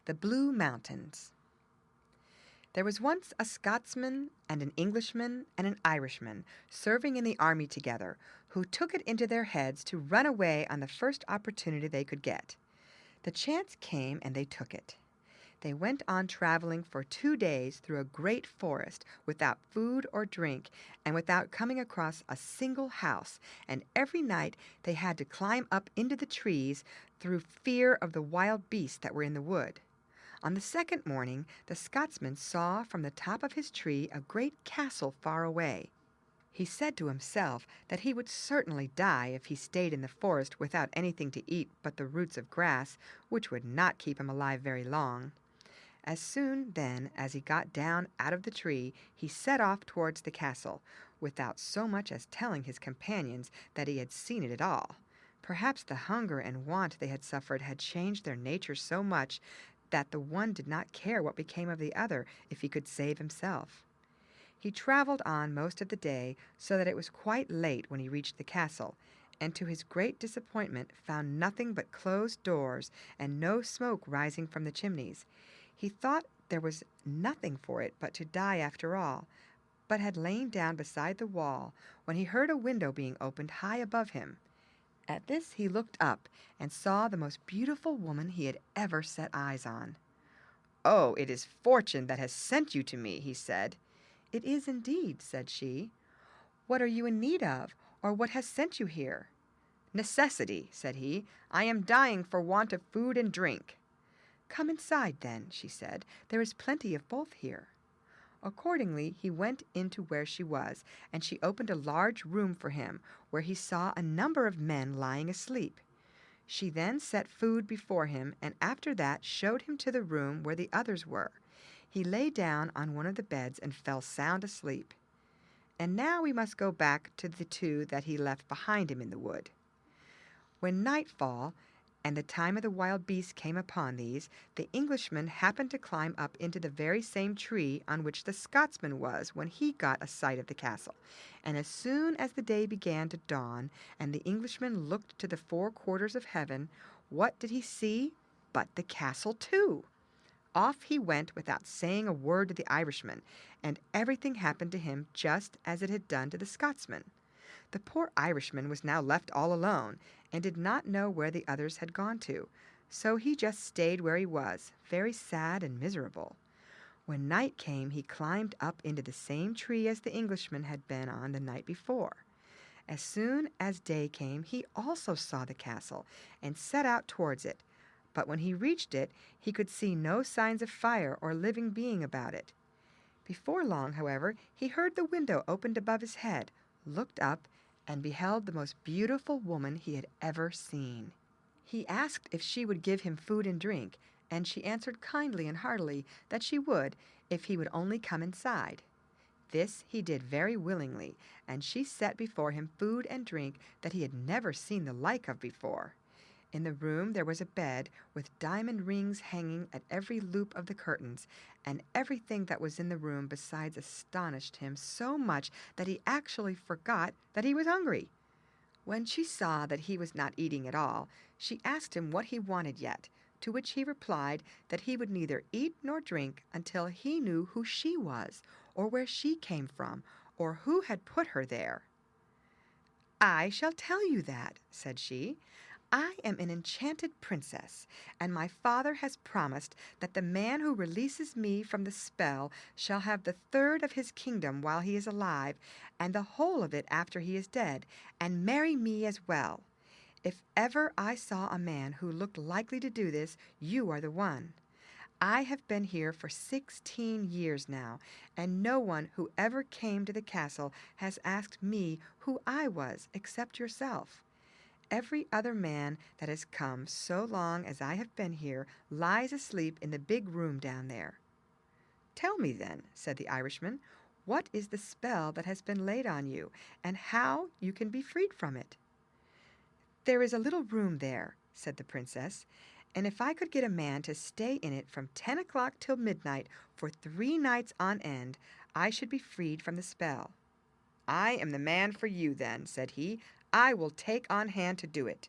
The Blue Mountains. There was once a Scotsman and an Englishman and an Irishman serving in the army together, who took it into their heads to run away on the first opportunity they could get. The chance came and they took it. They went on traveling for 2 days through a great forest without food or drink and without coming across a single house, and every night they had to climb up into the trees through fear of the wild beasts that were in the wood. On the second morning, the Scotsman saw from the top of his tree a great castle far away. He said to himself that he would certainly die if he stayed in the forest without anything to eat but the roots of grass, which would not keep him alive very long. As soon, then, as he got down out of the tree, he set off towards the castle, without so much as telling his companions that he had seen it at all. Perhaps the hunger and want they had suffered had changed their natures so much that the one did not care what became of the other if he could save himself. He traveled on most of the day, so that it was quite late when he reached the castle, and to his great disappointment found nothing but closed doors and no smoke rising from the chimneys. He thought there was nothing for it but to die after all, but had lain down beside the wall when he heard a window being opened high above him. At this he looked up and saw the most beautiful woman he had ever set eyes on. "Oh, it is fortune that has sent you to me," he said. "It is indeed," said she. "What are you in need of, or what has sent you here?" "Necessity," said he. "I am dying for want of food and drink." "Come inside, then," she said. "There is plenty of both here." Accordingly, he went into where she was, and she opened a large room for him, where he saw a number of men lying asleep. She then set food before him, and after that showed him to the room where the others were. He lay down on one of the beds and fell sound asleep. And now we must go back to the two that he left behind him in the wood. When nightfall and the time of the wild beasts came upon these, the Englishman happened to climb up into the very same tree on which the Scotsman was when he got a sight of the castle. And as soon as the day began to dawn, and the Englishman looked to the 4 quarters of heaven, what did he see but the castle too? Off he went without saying a word to the Irishman, and everything happened to him just as it had done to the Scotsman. The poor Irishman was now left all alone, and did not know where the others had gone to, so he just stayed where he was, very sad and miserable. When night came, he climbed up into the same tree as the Englishman had been on the night before. As soon as day came, he also saw the castle, and set out towards it. But when he reached it, he could see no signs of fire or living being about it. Before long, however, he heard the window opened above his head, looked up, and beheld the most beautiful woman he had ever seen. He asked if she would give him food and drink, and she answered kindly and heartily that she would, if he would only come inside. This he did very willingly, and she set before him food and drink that he had never seen the like of before. In the room there was a bed, with diamond rings hanging at every loop of the curtains, and everything that was in the room besides astonished him so much that he actually forgot that he was hungry. When she saw that he was not eating at all, she asked him what he wanted yet, to which he replied that he would neither eat nor drink until he knew who she was, or where she came from, or who had put her there. "I shall tell you that," said she. "I am an enchanted princess, and my father has promised that the man who releases me from the spell shall have the third of his kingdom while he is alive, and the whole of it after he is dead, and marry me as well. If ever I saw a man who looked likely to do this, you are the one. I have been here for 16 years now, and no one who ever came to the castle has asked me who I was except yourself. Every other man that has come so long as I have been here lies asleep in the big room down there." "Tell me, then," said the Irishman, "what is the spell that has been laid on you, and how you can be freed from it." "There is a little room there," said the princess, "and if I could get a man to stay in it from 10 o'clock till midnight for 3 nights on end, I should be freed from the spell." "I am the man for you, then," said he. "I will take on hand to do it."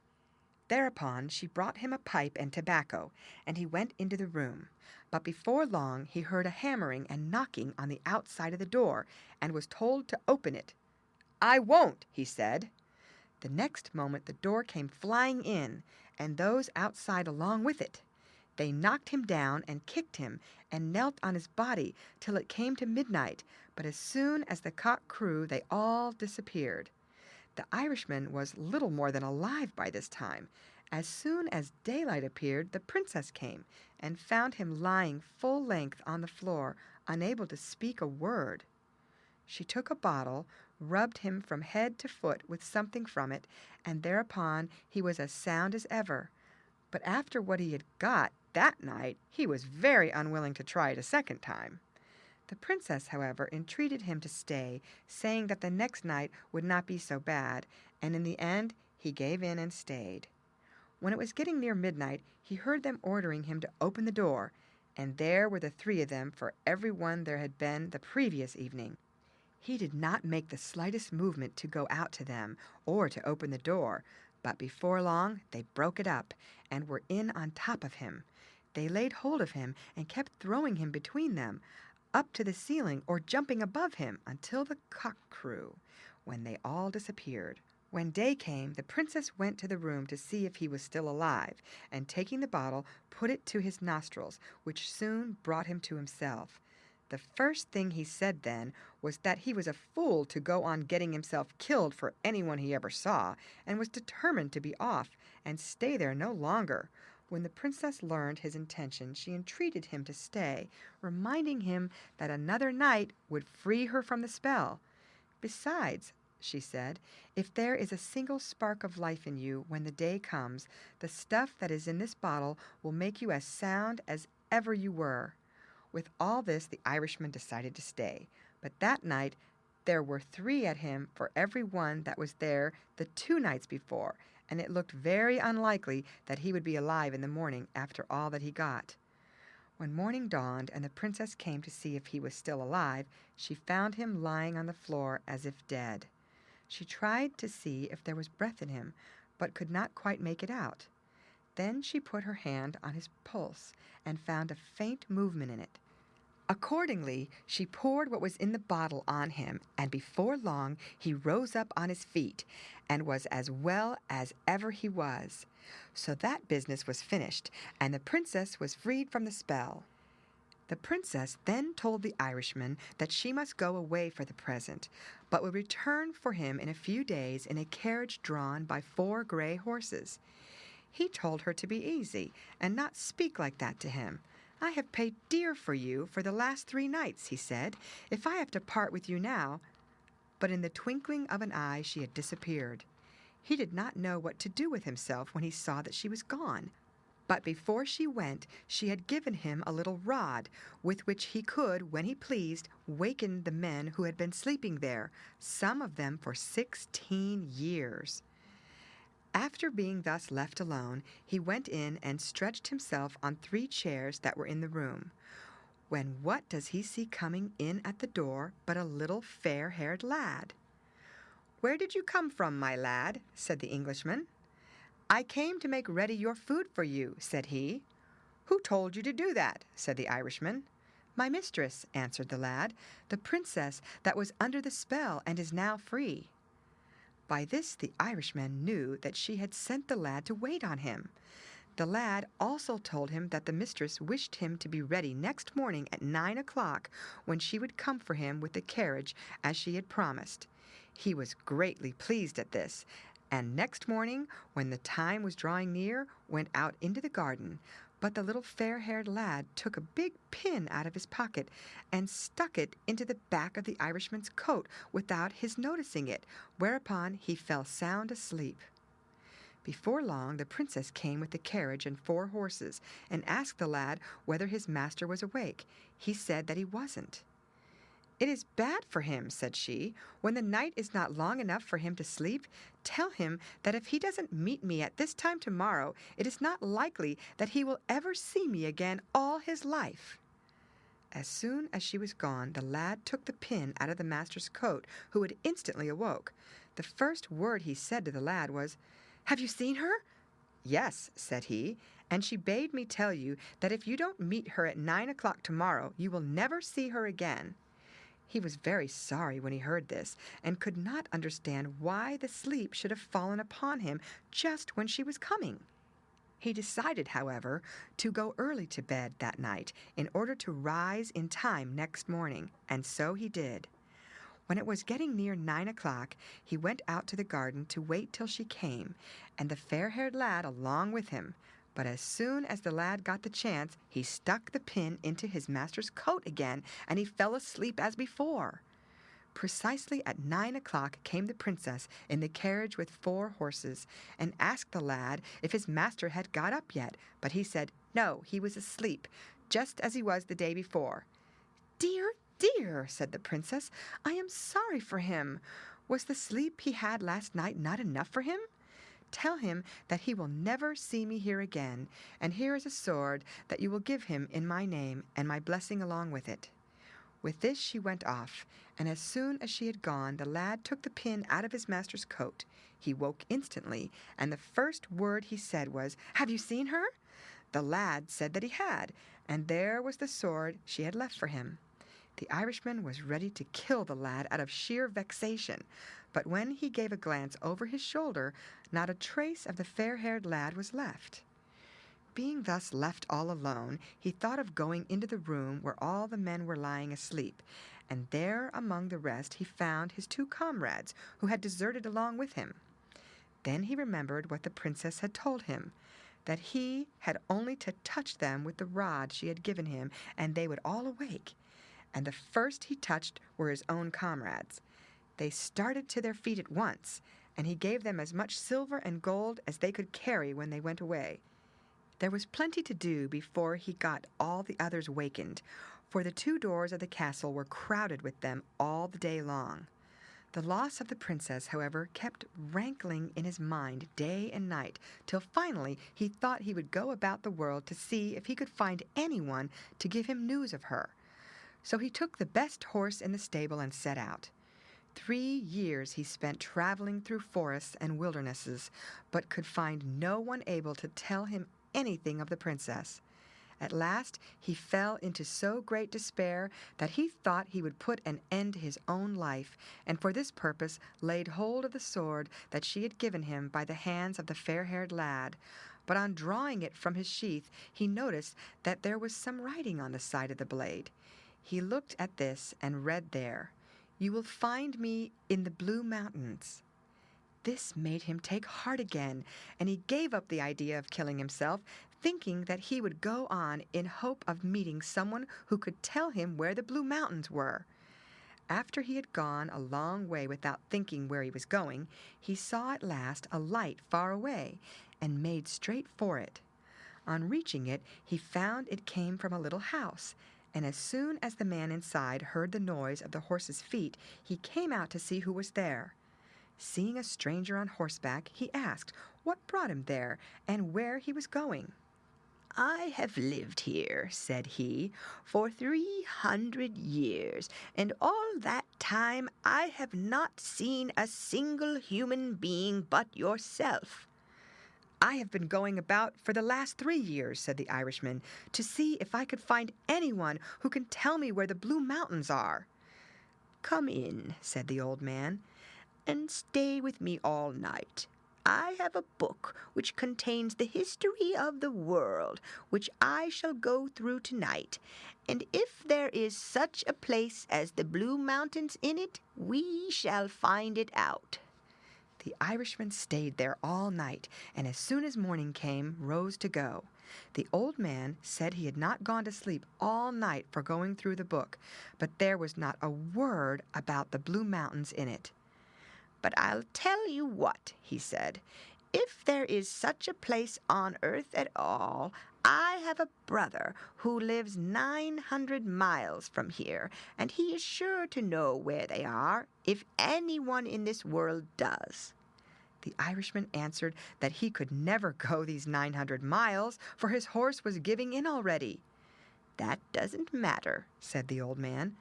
Thereupon she brought him a pipe and tobacco, and he went into the room. But before long he heard a hammering and knocking on the outside of the door, and was told to open it. "I won't," he said. The next moment the door came flying in, and those outside along with it. They knocked him down and kicked him, and knelt on his body till it came to midnight, but as soon as the cock crew they all disappeared. The Irishman was little more than alive by this time. As soon as daylight appeared, the princess came, and found him lying full length on the floor, unable to speak a word. She took a bottle, rubbed him from head to foot with something from it, and thereupon he was as sound as ever. But after what he had got that night, he was very unwilling to try it a second time. The princess, however, entreated him to stay, saying that the next night would not be so bad, and in the end he gave in and stayed. When it was getting near midnight, he heard them ordering him to open the door, and there were the three of them for every one there had been the previous evening. He did not make the slightest movement to go out to them or to open the door, but before long they broke it up, and were in on top of him. They laid hold of him and kept throwing him between them, up to the ceiling or jumping above him, until the cock crew, when they all disappeared. When day came, the princess went to the room to see if he was still alive, and taking the bottle, put it to his nostrils, which soon brought him to himself. The first thing he said then was that he was a fool to go on getting himself killed for anyone he ever saw, and was determined to be off, and stay there no longer. When the princess learned his intention, she entreated him to stay, reminding him that another night would free her from the spell. "Besides," she said, "if there is a single spark of life in you when the day comes, the stuff that is in this bottle will make you as sound as ever you were." With all this the Irishman decided to stay, but that night there were three at him for every one that was there the 2 nights before, and it looked very unlikely that he would be alive in the morning after all that he got. When morning dawned and the princess came to see if he was still alive, she found him lying on the floor as if dead. She tried to see if there was breath in him, but could not quite make it out. Then she put her hand on his pulse and found a faint movement in it. Accordingly, she poured what was in the bottle on him, and before long he rose up on his feet, and was as well as ever he was. So that business was finished, and the princess was freed from the spell. The princess then told the Irishman that she must go away for the present, but would return for him in a few days in a carriage drawn by 4 gray horses. He told her to be easy, and not speak like that to him. "I have paid dear for you for the last 3 nights," he said. "If I have to part with you now—" But in the twinkling of an eye she had disappeared. He did not know what to do with himself when he saw that she was gone. But before she went, she had given him a little rod, with which he could, when he pleased, waken the men who had been sleeping there, some of them for 16 years. After being thus left alone, he went in and stretched himself on 3 chairs that were in the room, when what does he see coming in at the door but a little fair-haired lad. "Where did you come from, my lad?" said the Englishman. "I came to make ready your food for you," said he. "Who told you to do that?" said the Irishman. "My mistress," answered the lad, "the princess that was under the spell and is now free." By this the Irishman knew that she had sent the lad to wait on him. The lad also told him that the mistress wished him to be ready next morning at 9 o'clock, when she would come for him with the carriage as she had promised. He was greatly pleased at this, and next morning, when the time was drawing near, went out into the garden. But the little fair-haired lad took a big pin out of his pocket and stuck it into the back of the Irishman's coat without his noticing it, whereupon he fell sound asleep. Before long the princess came with the carriage and 4 horses, and asked the lad whether his master was awake. He said that he wasn't. "It is bad for him," said she. "When the night is not long enough for him to sleep, tell him that if he doesn't meet me at this time tomorrow, it is not likely that he will ever see me again all his life." As soon as she was gone, the lad took the pin out of the master's coat, who had instantly awoke. The first word he said to the lad was, "Have you seen her?" "Yes," said he, "and she bade me tell you that if you don't meet her at 9 o'clock tomorrow, you will never see her again." He was very sorry when he heard this, and could not understand why the sleep should have fallen upon him just when she was coming. He decided, however, to go early to bed that night in order to rise in time next morning, and so he did. When it was getting near 9 o'clock, he went out to the garden to wait till she came, and the fair-haired lad along with him. But as soon as the lad got the chance, he stuck the pin into his master's coat again, and he fell asleep as before. Precisely at 9 o'clock came the princess in the carriage with 4 horses, and asked the lad if his master had got up yet, but he said no, he was asleep, just as he was the day before. "Dear, dear," said the princess, "I am sorry for him. Was the sleep he had last night not enough for him? Tell him that he will never see me here again, and here is a sword that you will give him in my name, and my blessing along with it." With this she went off, and as soon as she had gone, the lad took the pin out of his master's coat. He woke instantly, and the first word he said was, "Have you seen her?" The lad said that he had, and there was the sword she had left for him. The Irishman was ready to kill the lad out of sheer vexation, but when he gave a glance over his shoulder, not a trace of the fair-haired lad was left. Being thus left all alone, he thought of going into the room where all the men were lying asleep, and there among the rest he found his 2 comrades, who had deserted along with him. Then he remembered what the princess had told him, that he had only to touch them with the rod she had given him, and they would all awake. And the first he touched were his own comrades. They started to their feet at once, and he gave them as much silver and gold as they could carry when they went away. There was plenty to do before he got all the others wakened, for the 2 doors of the castle were crowded with them all the day long. The loss of the princess, however, kept rankling in his mind day and night, till finally he thought he would go about the world to see if he could find anyone to give him news of her. So he took the best horse in the stable and set out. 3 years he spent traveling through forests and wildernesses, but could find no one able to tell him anything of the princess. At last he fell into so great despair that he thought he would put an end to his own life, and for this purpose laid hold of the sword that she had given him by the hands of the fair-haired lad. But on drawing it from his sheath, he noticed that there was some writing on the side of the blade. He looked at this and read there, "You will find me in the Blue Mountains." This made him take heart again, and he gave up the idea of killing himself, thinking that he would go on in hope of meeting someone who could tell him where the Blue Mountains were. After he had gone a long way without thinking where he was going, he saw at last a light far away, and made straight for it. On reaching it, he found it came from a little house, and as soon as the man inside heard the noise of the horses' feet, he came out to see who was there. Seeing a stranger on horseback, he asked what brought him there, and where he was going. "I have lived here," said he, "for 300 years, and all that time I have not seen a single human being but yourself." "I have been going about for the last 3 years," said the Irishman, "to see if I could find anyone who can tell me where the Blue Mountains are." "Come in," said the old man, "and stay with me all night. I have a book which contains the history of the world, which I shall go through tonight, and if there is such a place as the Blue Mountains in it, we shall find it out." The Irishman stayed there all night, and as soon as morning came, rose to go. The old man said he had not gone to sleep all night for going through the book, but there was not a word about the Blue Mountains in it. "But I'll tell you what," he said, "if there is such a place on earth at all, I have a brother who lives 900 miles from here, and he is sure to know where they are, if anyone in this world does." The Irishman answered that he could never go these 900 miles, for his horse was giving in already. "That doesn't matter," said the old man.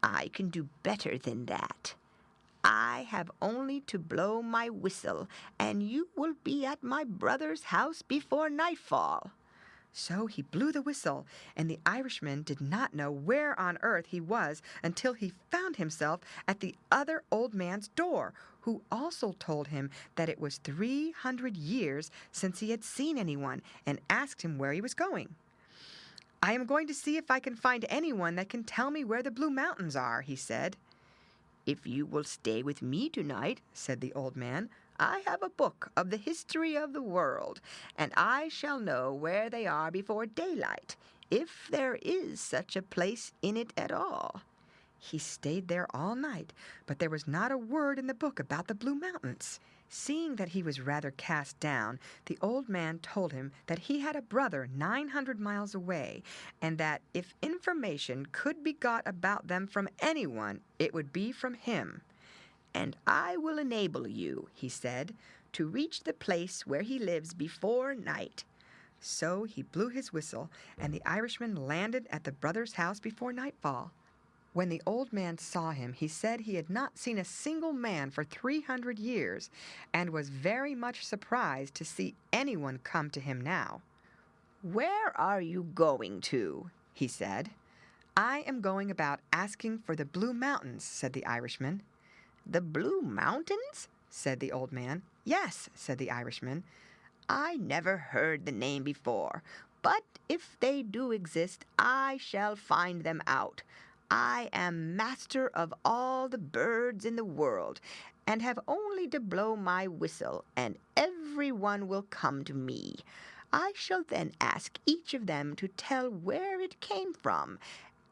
"I can do better than that. I have only to blow my whistle, and you will be at my brother's house before nightfall." So he blew the whistle, and the Irishman did not know where on earth he was until he found himself at the other old man's door, who also told him that it was 300 years since he had seen anyone, and asked him where he was going. "I am going to see if I can find anyone that can tell me where the Blue Mountains are," he said. "If you will stay with me tonight," said the old man, "I have a book of the history of the world, and I shall know where they are before daylight, if there is such a place in it at all." He stayed there all night, but there was not a word in the book about the Blue Mountains. Seeing that he was rather cast down, the old man told him that he had a brother 900 miles away, and that if information could be got about them from anyone, it would be from him. "And I will enable you," he said, "to reach the place where he lives before night." So he blew his whistle, and the Irishman landed at the brother's house before nightfall. When the old man saw him, he said he had not seen a single man for 300 years, and was very much surprised to see anyone come to him now. "Where are you going to?" he said. "I am going about asking for the Blue Mountains," said the Irishman. "The Blue Mountains?" said the old man. "Yes," said the Irishman. "I never heard the name before, but if they do exist, I shall find them out. I am master of all the birds in the world, and have only to blow my whistle, and everyone will come to me. I shall then ask each of them to tell where it came from,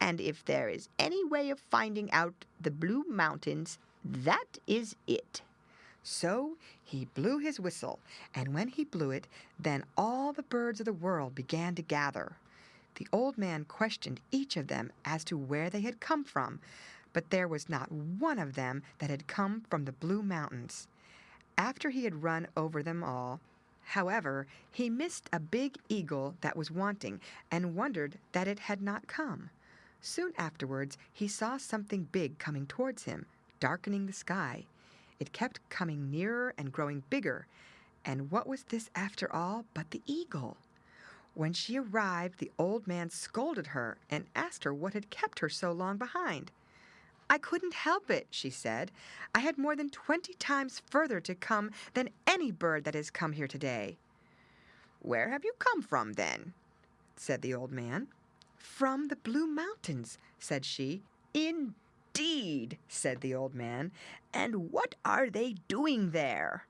and if there is any way of finding out the Blue Mountains, that is it." So he blew his whistle, and when he blew it, then all the birds of the world began to gather. The old man questioned each of them as to where they had come from, but there was not one of them that had come from the Blue Mountains. After he had run over them all, however, he missed a big eagle that was wanting, and wondered that it had not come. Soon afterwards he saw something big coming towards him, darkening the sky. It kept coming nearer and growing bigger, and what was this after all but the eagle? When she arrived, the old man scolded her and asked her what had kept her so long behind. "I couldn't help it," she said. "I had more than 20 times further to come than any bird that has come here today." "Where have you come from, then?" said the old man. "From the Blue Mountains," said she. "Indeed," said the old man. "And what are they doing there?"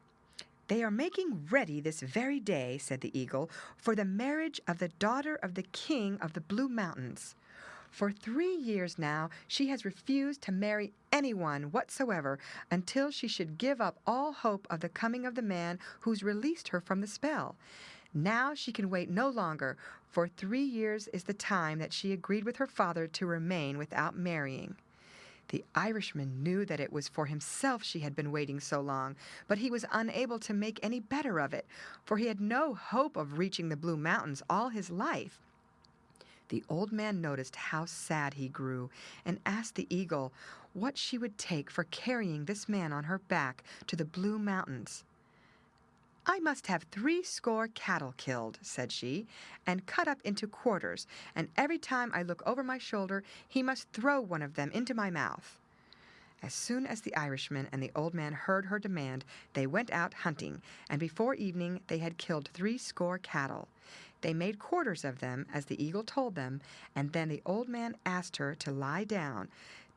"They are making ready this very day," said the eagle, "for the marriage of the daughter of the king of the Blue Mountains. For 3 years now she has refused to marry anyone whatsoever until she should give up all hope of the coming of the man who's released her from the spell. Now she can wait no longer, for 3 years is the time that she agreed with her father to remain without marrying." The Irishman knew that it was for himself she had been waiting so long, but he was unable to make any better of it, for he had no hope of reaching the Blue Mountains all his life. The old man noticed how sad he grew, and asked the eagle what she would take for carrying this man on her back to the Blue Mountains. "I must have 80 cattle killed," said she, "and cut up into quarters, and every time I look over my shoulder he must throw one of them into my mouth." As soon as the Irishman and the old man heard her demand, they went out hunting, and before evening they had killed 80 cattle. They made quarters of them, as the eagle told them, and then the old man asked her to lie down,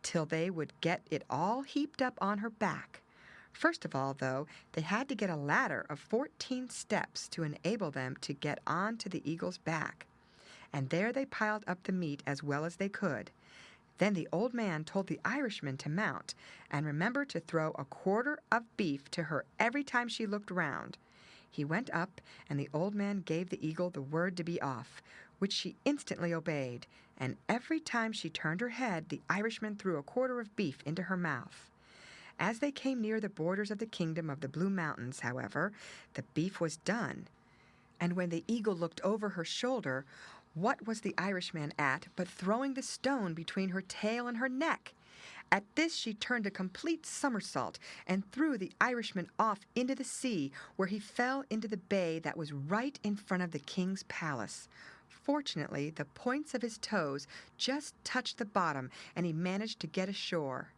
till they would get it all heaped up on her back. First of all, though, they had to get a ladder of 14 steps to enable them to get on to the eagle's back, and there they piled up the meat as well as they could. Then the old man told the Irishman to mount, and remember to throw a quarter of beef to her every time she looked round. He went up, and the old man gave the eagle the word to be off, which she instantly obeyed, and every time she turned her head the Irishman threw a quarter of beef into her mouth. As they came near the borders of the kingdom of the Blue Mountains, however, the beef was done, and when the eagle looked over her shoulder, what was the Irishman at but throwing the stone between her tail and her neck? At this she turned a complete somersault and threw the Irishman off into the sea, where he fell into the bay that was right in front of the king's palace. Fortunately, the points of his toes just touched the bottom, and he managed to get ashore.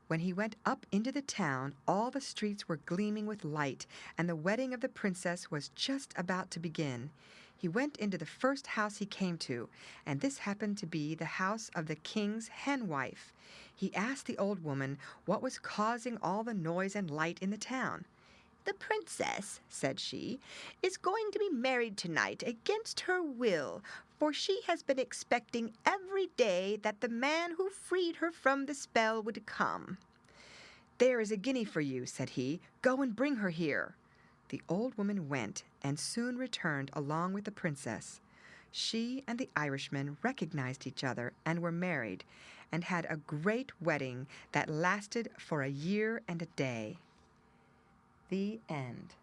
When he went up into the town, all the streets were gleaming with light, and the wedding of the princess was just about to begin. He went into the first house he came to, and this happened to be the house of the king's hen-wife. He asked the old woman what was causing all the noise and light in the town. "The princess," said she, "is going to be married tonight against her will, for she has been expecting every day that the man who freed her from the spell would come." "There is a guinea for you," said he. "Go and bring her here." The old woman went, and soon returned along with the princess. She and the Irishman recognized each other and were married, and had a great wedding that lasted for a year and a day. The end.